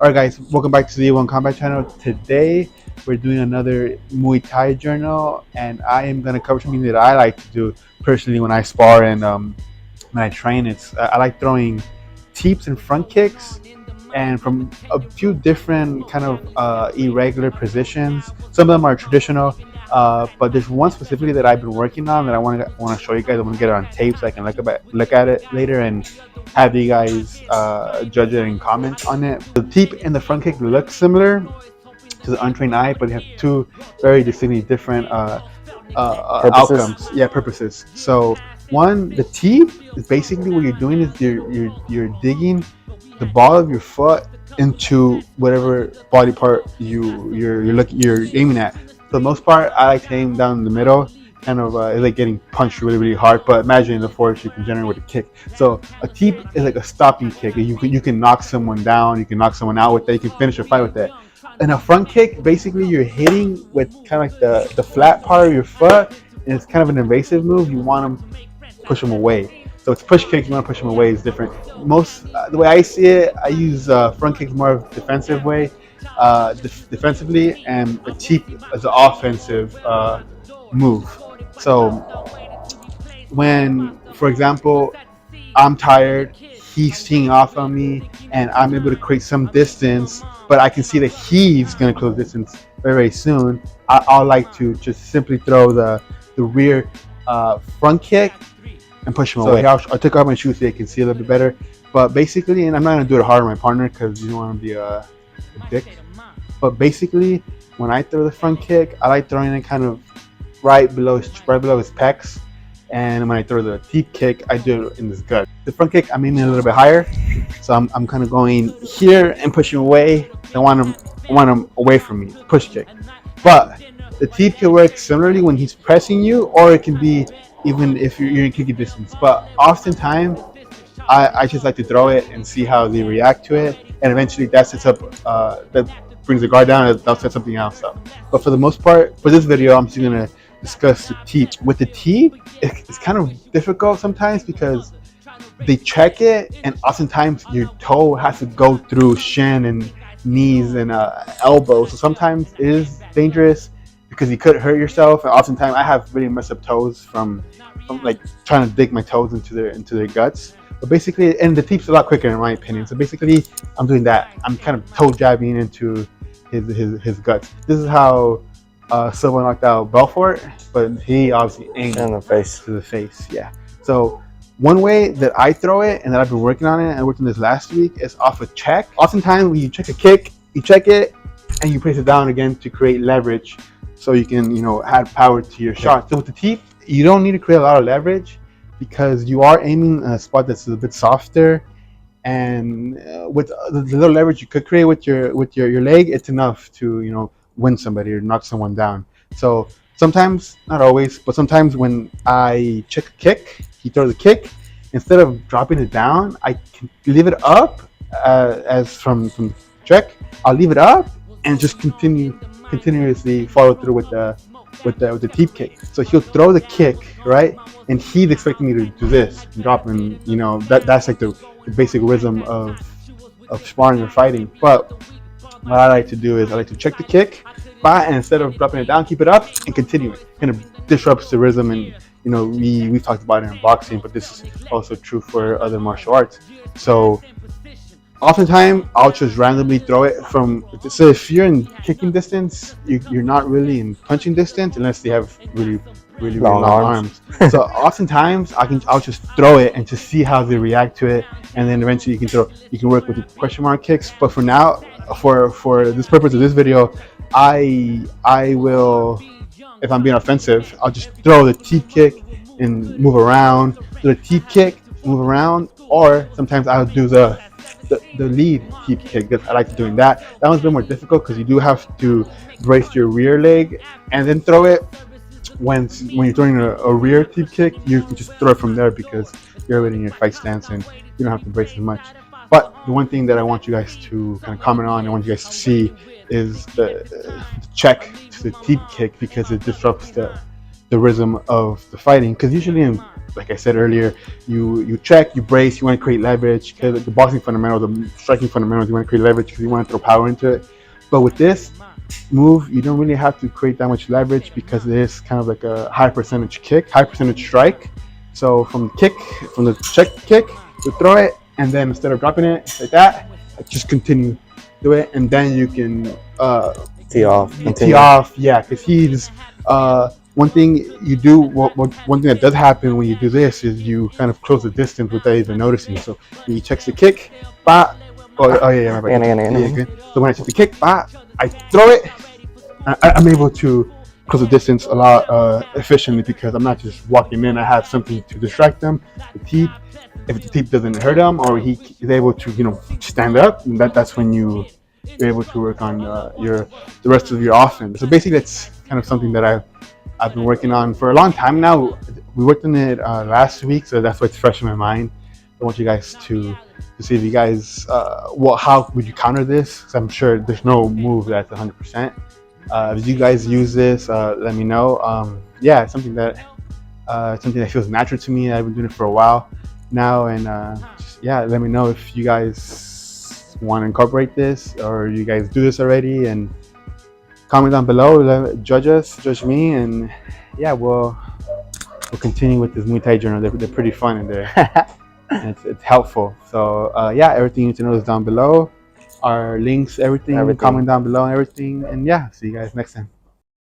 Alright guys, welcome back to the A1 Combat channel. Today we're doing another Muay Thai journal, and I am going to cover something that I like to do personally when I spar and when I train. I like throwing teeps and front kicks, and from a few different kind of irregular positions. Some of them are traditional, but there's one specifically that I've been working on that I want to show you guys. I want to get it on tape so I can look at it later and have you guys judge it and comment on it. The teep and the front kick look similar to the untrained eye, but they have two very distinctly different outcomes. Yeah, purposes. So one, the teep is basically what you're doing is you're digging the ball of your foot into whatever body part you're aiming at. For the most part, I like to aim down the middle. Kind of it's like getting punched really hard, but imagine the force you can generate with a kick. So a teep is like a stopping kick. You can knock someone down, you can knock someone out with that, you can finish a fight with that. And a front kick, basically you're hitting with kind of like the flat part of your foot, and it's kind of an invasive move. You want to push them away. So it's push kick, you want to push them away is different. The way I see it, I use front kicks more of a defensive way, defensively, and a teep as an offensive move. So when, for example, I'm tired, he's teeing off on me, and I'm able to create some distance, but I can see that he's going to close distance very soon, I'll like to just simply throw the rear front kick and push him away. I'll take off my shoes so you can see a little bit better. But basically, and I'm not going to do it hard on my partner because you don't want to be a dick. But basically, when I throw the front kick, I like throwing it kind of right below his pecs. And when I throw the teep kick, I do it in his gut. The front kick, I'm aiming a little bit higher, so I'm kind of going here and pushing away. I want him away from me. Push kick. But the teep can work similarly when he's pressing you, or it can be even if you're in kicking distance. But oftentimes, I just like to throw it and see how they react to it, and eventually that sets up that brings the guard down, and that'll set something else up. But for the most part, for this video, I'm just gonna discuss the teep. With the teep, it's kind of difficult sometimes because they check it, and oftentimes your toe has to go through shin and knees and elbows. So sometimes it is dangerous because you could hurt yourself. And oftentimes I have really messed up toes from like trying to dig my toes into their guts. But basically, and the teep's a lot quicker in my opinion. So basically, I'm doing that. I'm kind of toe jabbing into his guts. This is how Silva knocked out Belfort, but he obviously aimed in the face. To the face. Yeah. So one way that I throw it, and that I've been working on it, and I worked on this last week, is off a check. Oftentimes, when you check a kick, you check it and you place it down again to create leverage, so you can add power to your shot. So with the teep, you don't need to create a lot of leverage because you are aiming a spot that's a bit softer, and with the little leverage you could create with your leg, it's enough to win somebody or knock someone down. So sometimes, not always, but sometimes when I check a kick, he throws a kick, instead of dropping it down, I can leave it up as from check. I'll leave it up and just continuously follow through with the teep kick. So he'll throw the kick, right, and he's expecting me to do this and drop, and that's like the basic rhythm of sparring or fighting. But what I like to do is I like to check the kick, and instead of dropping it down, keep it up and continue it. Kind of disrupts the rhythm, and we've talked about it in boxing, but this is also true for other martial arts. So oftentimes I'll just randomly throw it from. So if you're in kicking distance, you're not really in punching distance unless they have really long arms. So oftentimes I'll just throw it and just see how they react to it, and then eventually you can work with the question mark kicks. But for now, for this purpose of this video, I will, if I'm being offensive, I'll just throw the teep kick and move around. Do the teep kick, move around, or sometimes I'll do the lead teep kick. I like doing that. That one's a bit more difficult because you do have to brace your rear leg and then throw it. When you're throwing a rear teep kick, you can just throw it from there because you're already in your fight stance and you don't have to brace as much. But the one thing that I want you guys to kind of comment on, and I want you guys to see, is the check to the teep kick, because it disrupts the the rhythm of the fighting. Because usually, like I said earlier, you check, you brace, you want to create leverage. Because the boxing fundamentals, the striking fundamentals, you want to create leverage because you want to throw power into it. But with this move, you don't really have to create that much leverage because it is kind of like a high percentage kick, high percentage strike. So from the check kick, you throw it, and then instead of dropping it like that, just continue do it, and then you can tee off. tee off. Yeah, because he's one thing you do. One thing that does happen when you do this is you kind of close the distance without even noticing. So when he checks the kick, bah. Oh yeah, my bad. So when I check the kick, bah, I throw it. I'm able to close the distance a lot efficiently because I'm not just walking in. I have something to distract them. The teep. If the teep doesn't hurt him or he is able to stand up, that's when you're able to work on the rest of your offense. So basically, that's kind of something that I've been working on for a long time now. We worked on it last week, so that's why it's fresh in my mind. I want you guys to see if you guys how would you counter this? Because I'm sure there's no move that's 100%. If you guys use this, let me know. Yeah, it's something that feels natural to me. I've been doing it for a while now, and yeah, let me know if you guys want to incorporate this or you guys do this already, and comment down below. Judge me, and yeah, we'll continue with this Muay Thai journal. They're pretty fun and it's helpful. So yeah, everything you need to know is down below. Our links, everything. Comment down below and everything. And yeah, see you guys next time.